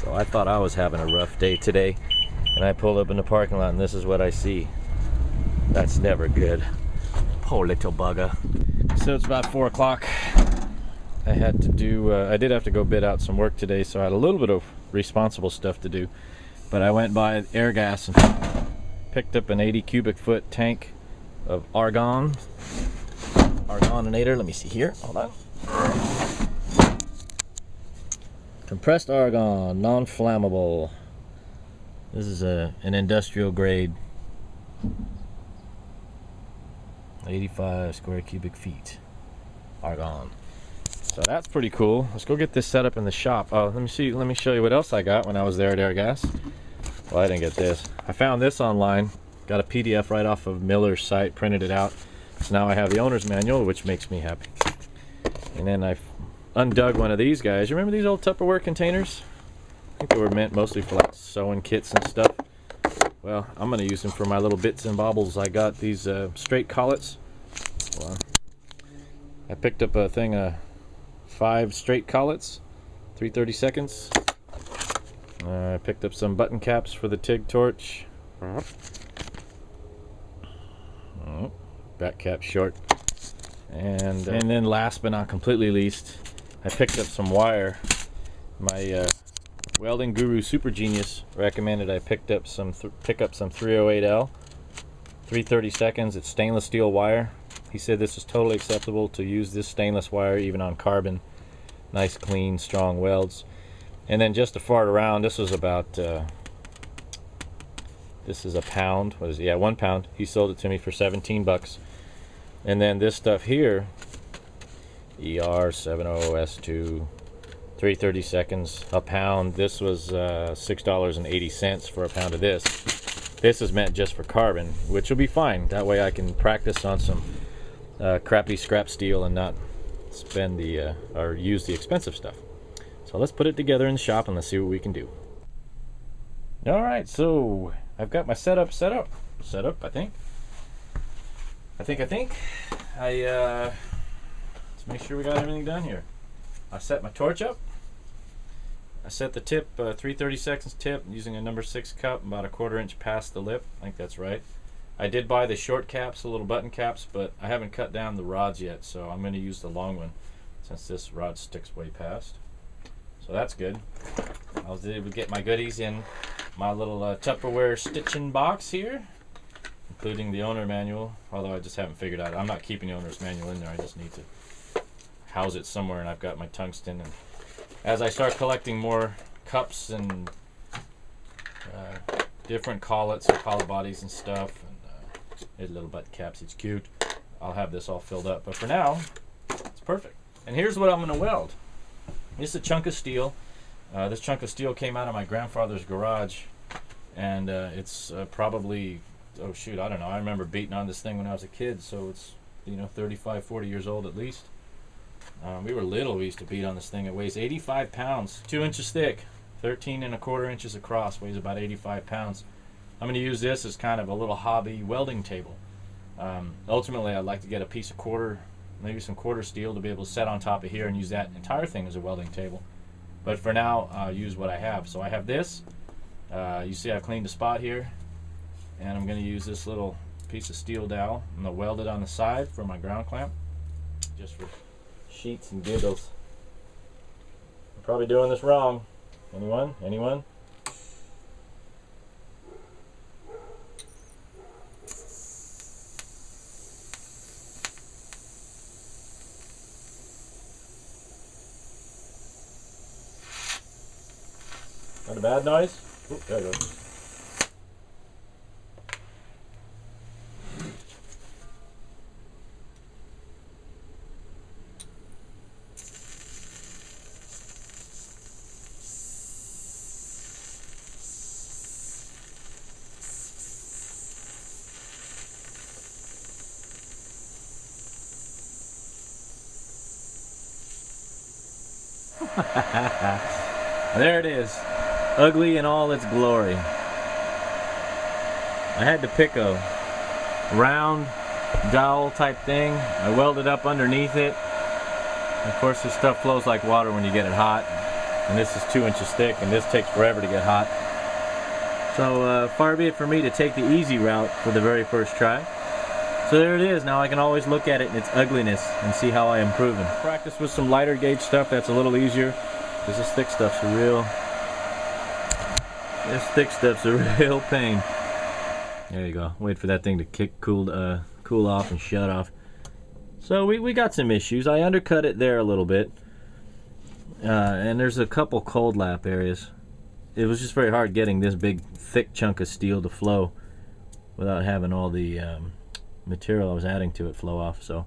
So I thought I was having a rough day today, and I pulled up in the parking lot and this is what I see. That's never good. Poor little bugger. So it's about 4 o'clock. I had to do, I did have to go bid out some work today, so I had a little bit of responsible stuff to do. But I went by Air Gas and picked up an 80 cubic foot tank of argon. Argonator, let me see here, hold on. Compressed argon, non-flammable. This is an industrial grade. 85 square cubic feet argon. So that's pretty cool. Let's go get this set up in the shop. Oh, let me show you what else I got when I was there at Air Gas. Well, I didn't get this. I found this online. Got a PDF right off of Miller's site, printed it out. So now I have the owner's manual, which makes me happy. And then I undug one of these guys. You remember these old Tupperware containers? I think they were meant mostly for like sewing kits and stuff. Well, I'm going to use them for my little bits and bobbles. I got these straight collets. Well, I picked up a thing of 5 straight collets, 3/32. I picked up some button caps for the TIG torch. Oh, back cap short. And then last but not completely least, I picked up some wire. My welding guru Super Genius recommended I pick up some 308L, 3/32. It's stainless steel wire. He said this is totally acceptable to use this stainless wire even on carbon. Nice, clean, strong welds. And then just to fart around, this was about this is a pound. What is it? Yeah, 1 pound. He sold it to me for 17 bucks. And then this stuff here, ER70S2, 3/32, a pound. This was $6.80 for a pound of this. This is meant just for carbon, which will be fine. That way I can practice on some crappy scrap steel and not spend the or use the expensive stuff. So let's put it together in the shop and let's see what we can do. All right, so I've got my setup set up. I think. Let's make sure we got everything done here. I set my torch up. I set the tip, 3/32 tip, using a number 6 cup, about a 1/4 inch past the lip. I think that's right. I did buy the short caps, the little button caps, but I haven't cut down the rods yet, so I'm going to use the long one since this rod sticks way past. So that's good. I was able to get my goodies in my little Tupperware stitching box here, including the owner manual, although I just haven't figured out. I'm not keeping the owner's manual in there. I just need to house it somewhere, and I've got my tungsten. And as I start collecting more cups and different collets or collet bodies and stuff, and little butt caps, it's cute, I'll have this all filled up. But for now, it's perfect. And here's what I'm going to weld. This is a chunk of steel. This chunk of steel came out of my grandfather's garage, and it's probably, oh shoot, I don't know. I remember beating on this thing when I was a kid, so it's, 35, 40 years old at least. We were little, we used to beat on this thing. It weighs 85 pounds, 2 inches thick, 13 1/4 inches across, weighs about 85 pounds. I'm going to use this as kind of a little hobby welding table. Ultimately, I'd like to get a piece of maybe some quarter steel to be able to set on top of here and use that entire thing as a welding table. But for now, I'll use what I have. So I have this. You see I've cleaned the spot here. And I'm going to use this little piece of steel dowel. I'm going to weld it on the side for my ground clamp, just for sheets and giggles. I'm probably doing this wrong. Anyone? Anyone? Not a bad noise? Ooh, there it goes. There it is. Ugly in all its glory. I had to pick a round dowel type thing. I welded up underneath it. Of course, this stuff flows like water when you get it hot. and this is 2 inches thick, and this takes forever to get hot. So far be it for me to take the easy route for the very first try. So there it is. Now I can always look at it in its ugliness and see how I am improving. Practice with some lighter gauge stuff, that's a little easier, because this thick stuff's a real pain. There you go. Wait for that thing to cool off and shut off. So we got some issues. I undercut it there a little bit, and there's a couple cold lap areas. It was just very hard getting this big thick chunk of steel to flow without having all the material I was adding to it flow off. So